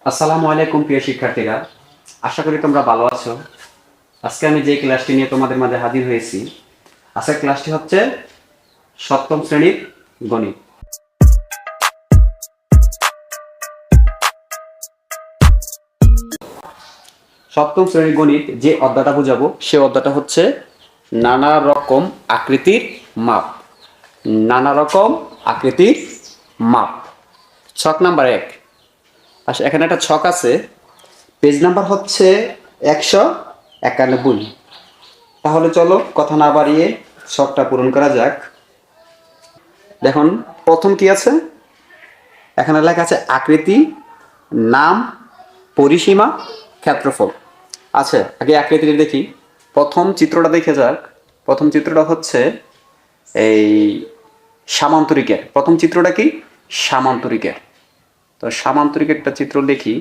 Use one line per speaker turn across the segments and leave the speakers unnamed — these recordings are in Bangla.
আসসালামু আলাইকুম প্রিয় শিক্ষার্থীরা, আশা করি তোমরা ভালো আছো। আজকে আমি যে ক্লাসটি নিয়ে তোমাদের মাঝে হাজির হয়েছি, আজকের ক্লাসটি হচ্ছে সপ্তম শ্রেণীর গণিত। সপ্তম শ্রেণীর গণিত যে অধ্যায়টা বোঝাবো সে অধ্যায়টা হচ্ছে নানা রকম আকৃতির মাপ। নানা রকম আকৃতির মাপ। ছক নাম্বার 1। আচ্ছা, এখানে একটা ছক আছে, পেজ নাম্বার হচ্ছে 191। তাহলে চলো কথা না বাড়িয়ে ছকটা পূরণ করা যাক। দেখুন প্রথম কি আছে, এখানে লেখা আছে আকৃতি, নাম, পরিসীমা, ক্ষেত্রফল। আচ্ছা, আগে আকৃতিটা দেখি। প্রথম চিত্রটা দেখে যাক। প্রথম চিত্রটা হচ্ছে এই সামান্তরিকের। প্রথম চিত্রটা কি? সামান্তরিকের। তো সামান্তরিকের একটা চিত্র দেখি।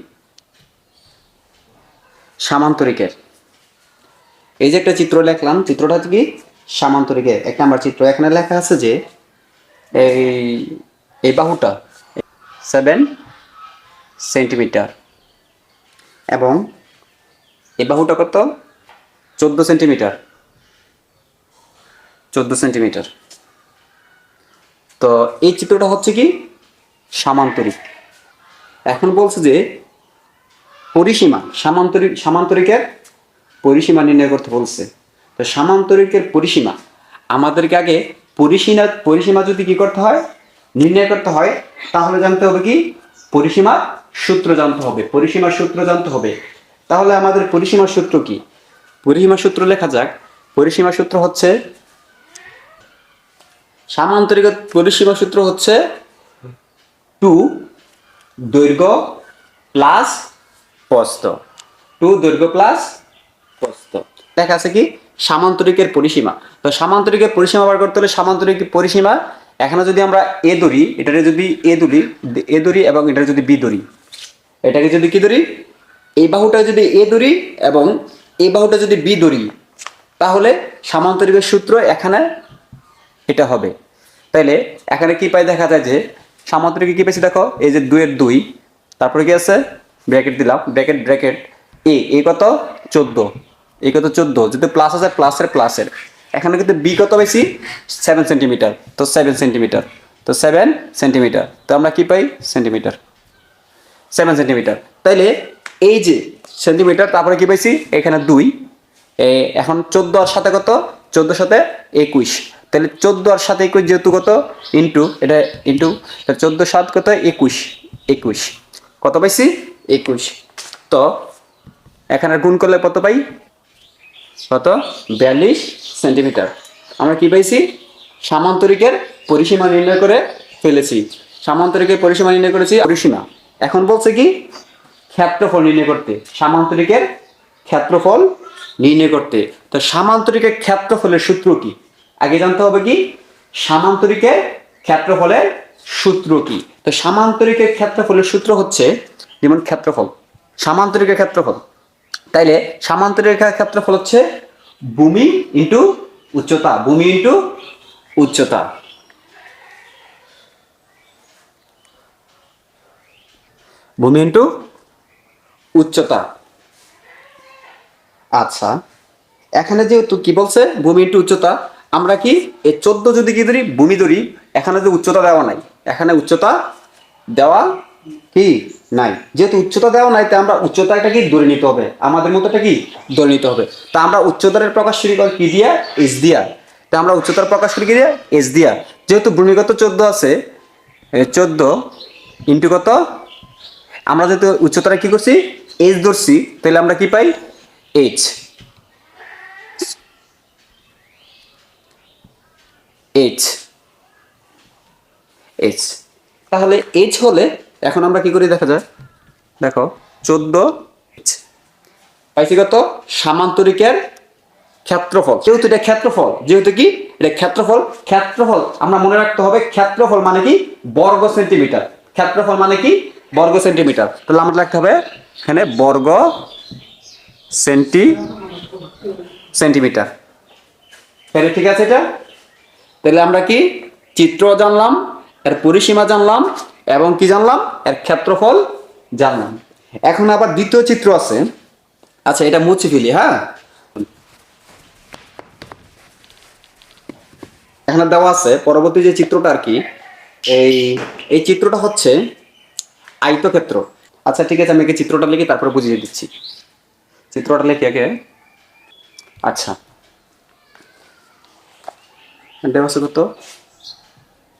সামান্তরিকের এই যে একটা চিত্র লিখলাম, চিত্রটা কি? সামান্তরিকের 1 নাম্বার চিত্র। এখানে লেখা আছে যে এই এই বাহুটা 7 সেন্টিমিটার এবং এই বাহুটা কত? 14 সেন্টিমিটার। 14 সেন্টিমিটার। তো এই চিত্রটা হচ্ছে কি? সামান্তরিক। এখন বলছে যে পরিসীমা, সামান্তরিকের পরিসীমা নির্ণয় করতে বলছে। তো সামান্তরিকের পরিসীমা আমাদেরকে আগে পরিসীমা যদি কি করতে হয়, নির্ণয় করতে হয়, তাহলে জানতে হবে কি? পরিসীমার সূত্র জানতে হবে। পরিসীমার সূত্র জানতে হবে। তাহলে আমাদের পরিসীমার সূত্র কি? পরিসীমার সূত্র লেখা যাক। পরিসীমার সূত্র হচ্ছে, সামান্তরিকের পরিসীমার সূত্র হচ্ছে 2 দৈর্ঘ্য প্লাস প্রস্থ। 2 দৈর্ঘ্য প্লাস প্রস্থ। দেখা আছে কি? সামান্তরিকের পরিসীমা। তো সামান্তরিকের পরিসীমা বার করতে হলে সামান্তরিকের পরিসীমা, এখানে যদি আমরা এ ধরি, এটারে যদি এ ধরি এবং এটা যদি বি ধরি, এটাকে যদি কি ধরি? এই বাহুটা যদি এ ধরি এবং এই বাহুটা যদি বি ধরি, তাহলে সামান্তরিকের সূত্র এখানে এটা হবে। তাইলে এখানে কি পাই? দেখা যায় যে সামান্তরিকে কি পেয়েছি দেখো, এই যে 2 এর 2, তারপরে কি আছে? ব্র্যাকেট দিলাম, ব্র্যাকেট এ কত? 14। এই কত? 14। যদি প্লাস আছে প্লাসের। এখানে কিন্তু বি কত পেয়েছি? 7 সেন্টিমিটার। তো 7 সেন্টিমিটার। তো 7 সেন্টিমিটার। তো আমরা কি পাই? সেন্টিমিটার। 7 সেন্টিমিটার। তাইলে এই যে সেন্টিমিটার, তারপরে কি পাইছি? এখানে 2। এখন 14 আর সাথে কত? 14 সাথে 21। তাহলে 14 আর সাথে 21 যেহেতু কত? ইন্টু, এটা ইন্টু 14 7 কত? 21। কত পাইছি? 21। তো এখানে গুণ করলে কত পাই? কত? 42 সেন্টিমিটার। আমরা কি পাইছি? সামান্তরিকের পরিসীমা নির্ণয় করে ফেলেছি। সামান্তরিকের পরিসীমা নির্ণয় করেছি, পরিসীমা। এখন বলছে কি? ক্ষেত্রফল নির্ণয় করতে। সামান্তরিকের ক্ষেত্রফল নির্ণয় করতে। তো সামান্তরিকের ক্ষেত্রফলের সূত্র কি? আগে জানতে হবে কি? সামান্তরিকের ক্ষেত্রফলের সূত্র কি? তো সামান্তরিকের ক্ষেত্রফলের সূত্র হচ্ছে, যেমন ক্ষেত্রফল, সামান্তরিকের ক্ষেত্রফল। তাইলে সামান্তরিকের ক্ষেত্রফল হচ্ছে ভূমি ইন্টু উচ্চতা। ভূমি ইন্টু উচ্চতা। ভূমি ইন্টু উচ্চতা। আচ্ছা, এখানে যেহেতু কি বলছে? ভূমি ইন্টু উচ্চতা। আমরা কি এই 14 যদি কি ধরি? ভূমি ধরি। এখানে যে উচ্চতা দেওয়া নাই, এখানে উচ্চতা দেওয়া কি নাই। যেহেতু উচ্চতা দেওয়া নাই, তাই আমরা উচ্চতাটা কি ধরে নিতে হবে। আমাদের মতোটা কি ধরে নিতে হবে। তা আমরা উচ্চতার প্রকাশ করি কি দিয়া? এস দিয়া। তা আমরা উচ্চতার প্রকাশ করি কি দিয়া? এস দিয়া। যেহেতু ভূমিগত 14 আছে, 14 ইন্টু কত? আমরা যেহেতু উচ্চতাটা কি করছি? এস ধরছি, তাহলে আমরা কি পাই? এইচ। এইচ এইচ তাহলে এইচ হলে এখন আমরা কি করি দেখা যায়। দেখো 14 পাইছি কত? সামান্তরিকের ক্ষেত্রফল। যেহেতু এটা ক্ষেত্রফল, যেহেতু কি এটা ক্ষেত্রফল, ক্ষেত্রফল আমরা মনে রাখতে হবে। ক্ষেত্রফল মানে কি? বর্গ সেন্টিমিটার। ক্ষেত্রফল মানে কি? বর্গ সেন্টিমিটার। তাহলে আমাদের রাখতে হবে এখানে বর্গ সেন্টিমিটার। তাহলে ঠিক আছে এটা। তাহলে আমরা কি চিত্র জানলাম, এর পরিসীমা জানলাম এবং কি জানলাম? এর ক্ষেত্রফল জানলাম। এখন আবার দ্বিতীয় চিত্র আছে। আচ্ছা, এটা মুছে ফেলি। হ্যাঁ, এখানে দেওয়া আছে পরবর্তী যে চিত্রটা আর কি, এই এই চিত্রটা হচ্ছে আয়তক্ষেত্র। আচ্ছা ঠিক আছে, আমি আগে চিত্রটা লিখি, তারপরে বুঝিয়ে দিচ্ছি। চিত্রটা লিখি আগে। আচ্ছা, দেওয়া আছে কত,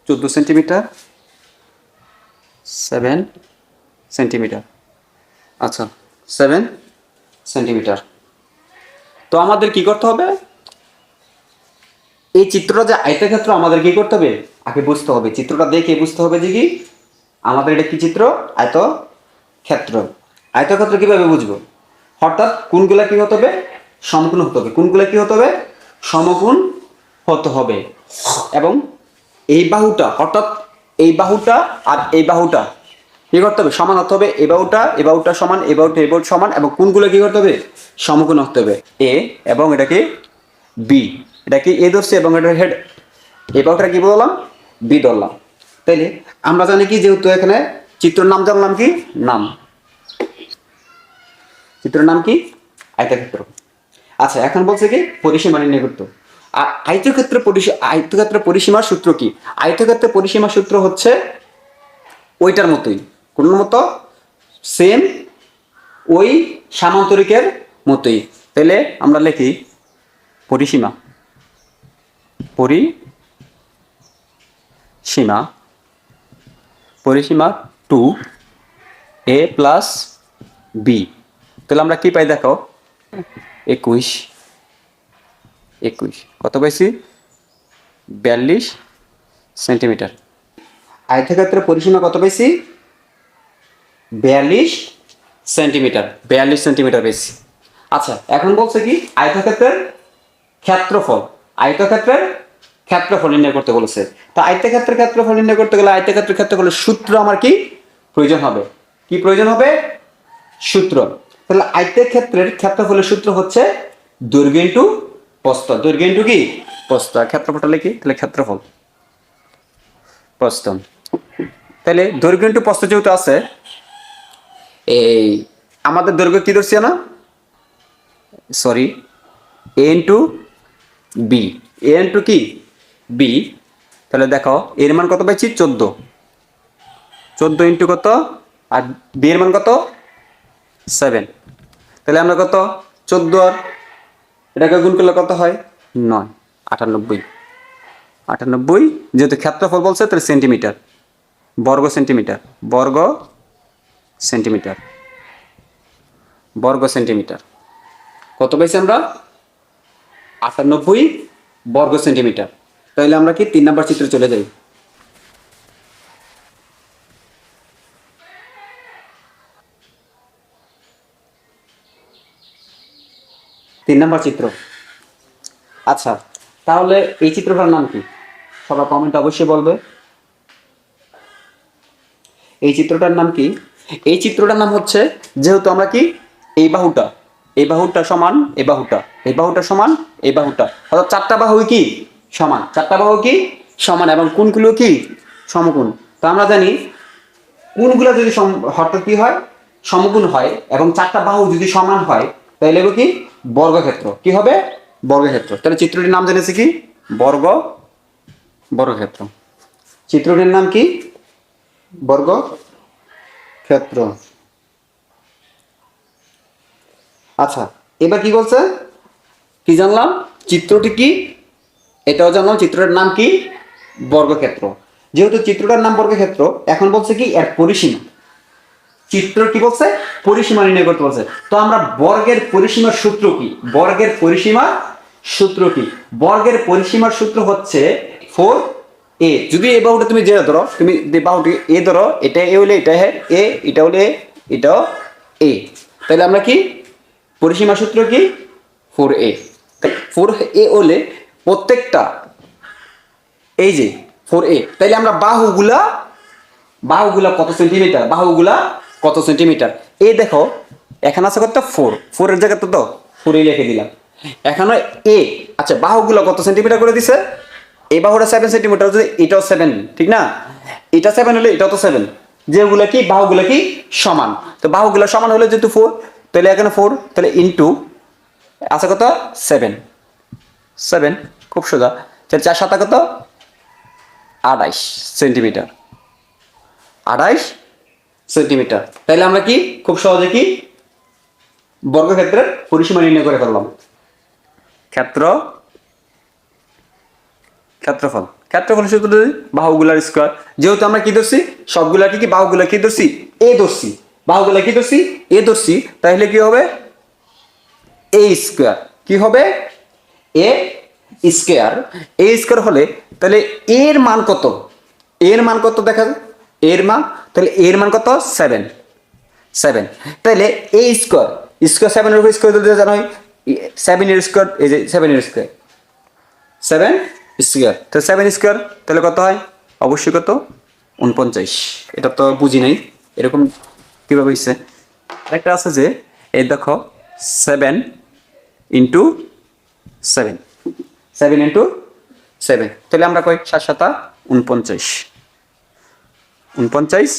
14 সেন্টিমিটার, 7 সেন্টিমিটার। আচ্ছা, 7 সেন্টিমিটার। তো আমাদের কি করতে হবে, এই চিত্রটা যে আয়তক্ষেত্র, আমাদের কি করতে হবে, আগে বুঝতে হবে, চিত্রটা দেখে বুঝতে হবে যে কি আমাদের এটা কি চিত্র, আয়তক্ষেত্র। আয়তক্ষেত্র কিভাবে বুঝবো, অর্থাৎ কোনগুলা কি হতে হবে, সমকোণ হতে হবে। কোনগুলা কি হতে হবে, সমকোণ হতে হবে। এবং এই বাহুটা, অর্থাৎ এই বাহুটা আর এই বাহুটা কি করতে হবে, সমান হতে হবে। এই বাহুটা সমান, এই বাহুটা সমান, এবং কোনগুলো কি করতে হবে, সমকোণ হতে হবে। এ এবং এটা কি বি, এটা কি এ ধরছে এবং এটা হেড, এই বাহুটা কি বললাম, বি ধরলাম। তাইলে আমরা জানি কি, যেহেতু এখানে চিত্রের নাম জানলাম কি, নাম, চিত্রের নাম কি, আয়তক্ষেত্র। আচ্ছা, এখন বলছে কি পরিসীমা নির্ণয় করতে। আর আয়তক্ষেত্র পরিসীমার সূত্র কি, আয়তক্ষেত্রের পরিসীমার সূত্র হচ্ছে ওইটার মতোই, কোন মতো, সেম ওই সামান্তরিকের মতোই। তাহলে আমরা লিখি পরিসীমা, পরিসীমা, পরিসীমা 2a প্লাস বি। তাহলে আমরা কি পাই দেখো, 21, কত পাইছি, 42 সেন্টিমিটার। আয়তক্ষেত্রের পরিসীমা কত পাইছি, 42 সেন্টিমিটার, 42 সেন্টিমিটার পেয়েছি। আচ্ছা, এখন বলছে কি আয়তক্ষেত্রের ক্ষেত্রফল, আয়তক্ষেত্রের ক্ষেত্রফল নির্ণয় করতে বলেছে। তা আয়তক্ষেত্রের ক্ষেত্রফল নির্ণয় করতে গেলে আয়তক্ষেত্রের ক্ষেত্রফলের সূত্র আমার কি প্রয়োজন হবে, কি প্রয়োজন হবে, সূত্র। তাহলে আয়তক্ষেত্রের ক্ষেত্রফলের সূত্র হচ্ছে দৈর্ঘ্য ইনটু প্রস্থ, দৈর্ঘ্য ইনটু কি প্রস্থ। ক্ষেত্রফলটা লিখি, তাহলে ক্ষেত্রফল, প্রস্থ। তাহলে দৈর্ঘ্য ইনটু প্রস্থ যেহেতু আছে, এই আমাদের দৈর্ঘ্য কি ধরছি না, সরি, এ ইন্টু বি, এ ইন্টু কি বি। তাহলে দেখো এর মান কত পাইছি, 14, 14 ইন্টু কত, আর বি এর মান কত, 7। তাহলে আমরা কত, 14 আর এটাকে গুণ করলে কত হয়, 9, 98, 98। যেহেতু ক্ষেত্রফল বলছে তাহলে সেন্টিমিটার, বর্গ সেন্টিমিটার, বর্গ সেন্টিমিটার, বর্গ সেন্টিমিটার। কত পাইছি আমরা, 98 বর্গ সেন্টিমিটার। তাহলে আমরা কি 3 নম্বর চিত্রে চলে যাই। 3 নম্বর চিত্র। আচ্ছা, তাহলে এই চিত্রটার নাম কি, সবাই কমেন্টে অবশ্যই বলবে। এই চিত্রটার নাম কি, এই চিত্রটার নাম হচ্ছে, যেহেতু আমরা কি এই বাহুটা, এই বাহুটা সমান এই বাহুটা, এই বাহুটা সমান এই বাহুটা, অর্থাৎ চারটা বাহু কি সমান, চারটা বাহু কি সমান, এবং কোনগুলো কি সমকোণ। তো আমরা জানি কোনগুলো যদি অর্থাৎ কি হয়, সমকোণ হয়, এবং চারটা বাহু যদি সমান হয়, তাহলে কি বর্গক্ষেত্র, কি হবে, বর্গক্ষেত্র। তাহলে চিত্রটির নাম জেনেছি কি, বর্গক্ষেত্র। চিত্রটির নাম কি, বর্গক্ষেত্র। আচ্ছা, এবার কি বলছে, কি জানলাম, চিত্রটি কি, এটাও জানলাম, চিত্রটার নাম কি, বর্গক্ষেত্র। যেহেতু চিত্রটার নাম বর্গক্ষেত্র, এখন বলছে কি এর পরিসীমা, চিত্র কি বলছে, পরিসীমা নির্ণয় করতে বলছে। তো আমরা বর্গের পরিসীমার সূত্র কি, বর্গের পরিসীমার সূত্র কি, বর্গের পরিসীমার সূত্র হচ্ছে 4a। যদি এই বাহুটা তুমি যে ধরো, তুমি বাহুটি এ ধরো, এটা এ হলে এটা এ, এটা হলে এটাও এ, তাহলে আমরা কি পরিসীমার সূত্র কি, 4a। 4a হলে প্রত্যেকটা, এই যে 4a, তাইলে আমরা বাহুগুলা কত সেন্টিমিটার, বাহুগুলা কত সেন্টিমিটার, এই দেখো এখানে আছে কত, 4 এর জায়গাতে তো 4 লিখে দিলাম। এখানে এ, আচ্ছা বাহুগুলা কত সেন্টিমিটার করে দিছে, এই বাহুটা 7 সেন্টিমিটার, যদি এটাও 7, ঠিক না, এটা 7 হলে এটাও তো 7, যেগুলা কি বাহুগুলা কি সমান। তো বাহুগুলো সমান হলে যেহেতু 4, তাহলে এখানে 4, তাহলে ইনটু আছে কত 7, 7 খুব সোজা। তাহলে 4 7 কত 28 সেন্টিমিটার, 28 সেন্টিমিটার। তাহলে আমরা কি খুব সহজে কি বর্গক্ষেত্রের পরিসীমা নির্ণয় করে ফেললাম। ক্ষেত্রফল সূত্র বাহুগুলার স্কয়ার, যেহেতু আমরা কি ধরছি সবগুলা কি বাহুগুলা কি ধরছি এ ধরছি, বাহুগুলা কি ধরছি এ ধরছি, তাহলে কি হবে এ স্কয়ার। কি হবে এ স্কয়ার। এ স্কয়ার হলে তাহলে এর মান কত, এর মান কত দেখা যায়, এর মান তাহলে এর মান কত 7, 7। তাহলে এ স্কয়ার, স্কয়ার 7 এর উপর স্কয়ার দিতে জানো 7 এর স্কয়ার, এই যে 7 এর স্কয়ার 7 স্কয়ার, তো 7 স্কয়ার তাহলে কত হয় অবশ্যই কত 49। এটা তো বুঝি নাই এরকম কিভাবে হইছে। আরেকটা আছে যে এই দেখো 7 ইন্টু 7, 7 ইন্টু 7, তাহলে আমরা কই 7 7 49, 49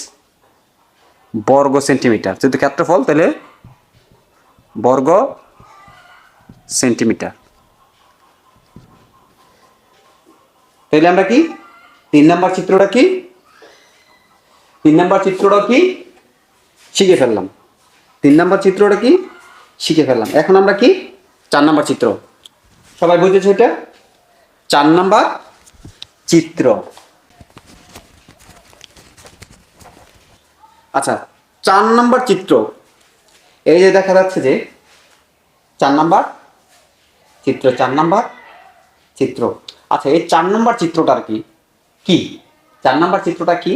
বর্গ সেন্টিমিটার। যেহেতু ক্ষেত্রফল তাহলে বর্গ সেন্টিমিটার। তাহলে আমরা কি 3 নাম্বার চিত্রটা কি, 3 নাম্বার চিত্রটা কি শিখে ফেললাম। 3 নাম্বার চিত্রটা কি শিখে ফেললাম। এখন আমরা কি 4 নাম্বার চিত্র, সবাই বুঝেছো এটা 4 নাম্বার চিত্র। আচ্ছা 4 নাম্বার চিত্র, এই যে দেখা যাচ্ছে যে 4 নাম্বার চিত্র, 4 নাম্বার চিত্র। আচ্ছা এই 4 নাম্বার চিত্রটার কি কি 4 নাম্বার চিত্রটা কি,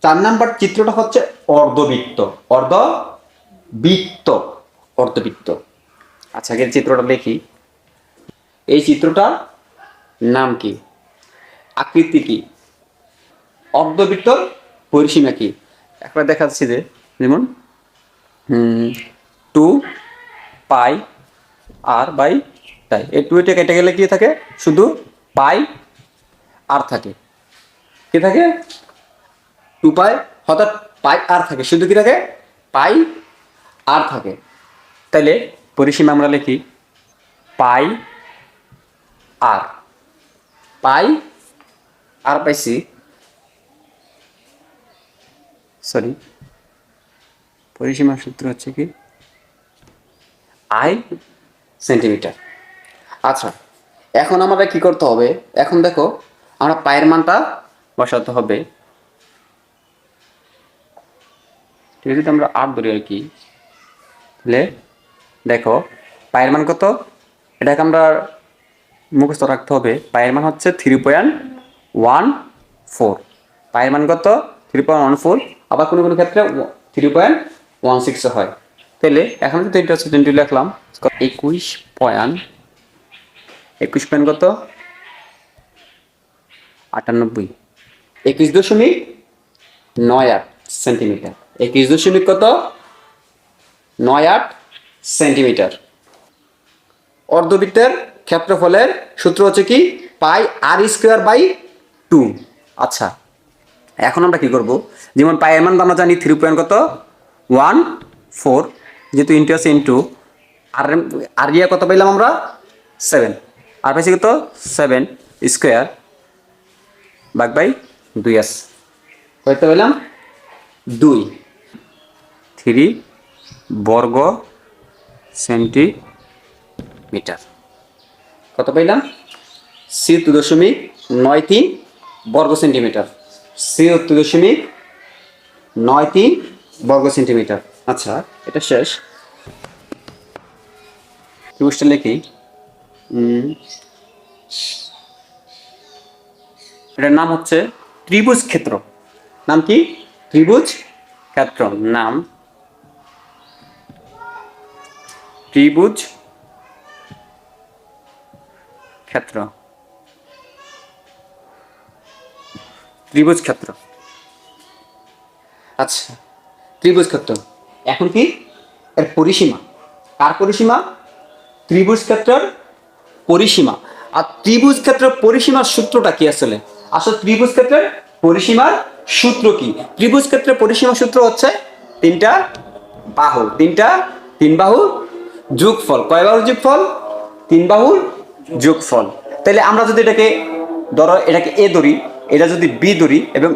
4 নাম্বার চিত্রটা হচ্ছে অর্ধবৃত্ত, অর্ধবৃত্ত, অর্ধবৃত্ত। আচ্ছা আগে চিত্রটা দেখি, এই চিত্রটার নাম কি, আকৃতি কি, অর্ধবৃত্তর পরিসীমা কি। একবার দেখা যাচ্ছে যে যেমন 2 পাই আর বাই তাই, এই 2 এটা কেটে গেলে কি থাকে শুধু পাই আর থাকে, কি থাকে 2 পাই, অর্থাৎ পাই আর থাকে, শুধু কি থাকে পাই আর থাকে। তাইলে পরিসীমা আমরা লিখি পাই আর, পাই আর পাইছি সরি পরিসীমার সূত্র হচ্ছে কি আই সেন্টিমিটার। আচ্ছা এখন আমাদের কি করতে হবে, এখন দেখো আমরা পায়ের মানটা বসাতে হবে। ঠিক আছে, আমরা 8 ধরি আর কি, তাহলে দেখো পায়ের মান কত, এটাকে আমরা মুখস্থ রাখতে হবে। পায়ের মান হচ্ছে 3.14, পায়ের মান কত 3.14, আবার কোনো কোনো ক্ষেত্রে 3.16 হয়। তাহলে এখন তো এটা হচ্ছে 20 লিখলাম, 21 পয়েন্ট কত 98, 21.98 সেন্টিমিটার, 21 কত 98 সেন্টিমিটার। অর্ধবৃত্তের ক্ষেত্রফলের সূত্র হচ্ছে কি পাই আর স্কোয়ার বাই 2। আচ্ছা এখন আমরা কি করব, যেমন পায়ের মান আমরা জানি 3.14, যেহেতু ইন্টু আছে ইন্টু আর আর ইয়া কত পাইলাম আমরা 7, আর পাইছি কত 7 স্কোয়ার ভাগ বাই 2 আছে, কত পেলাম 2, 3 বর্গ সেন্টিমিটার। কত পাইলাম 72.93 বর্গ সেন্টিমিটার, 72.93 বর্গ সেন্টিমিটার। আচ্ছা এটা শেষ, ত্রিভুজটা লিখি, এটার নাম হচ্ছে ত্রিভুজ ক্ষেত্র। নাম কি ত্রিভুজ ক্ষেত্র, নাম ত্রিভুজ ক্ষেত্র, ত্রিভুজ ক্ষেত্র। আচ্ছা ত্রিভুজ ক্ষেত্র এখন কি এর পরিসীমা, কার পরিসীমা ত্রিভুজ ক্ষেত্রের পরিসীমা। আর ত্রিভুজ ক্ষেত্রের পরিসীমার সূত্রটা কি আসলে, আসলে ত্রিভুজ ক্ষেত্রের পরিসীমার সূত্র কি? ত্রিভুজ ক্ষেত্রে পরিসীমা সূত্র হচ্ছে তিন বাহুর যোগফল। কয় বাহুর যোগফল? 3 বাহুর যোগফল। তাহলে আমরা যদি এটাকে ধরো, এটাকে এ ধরি, এটা যদি বি ধরি এবং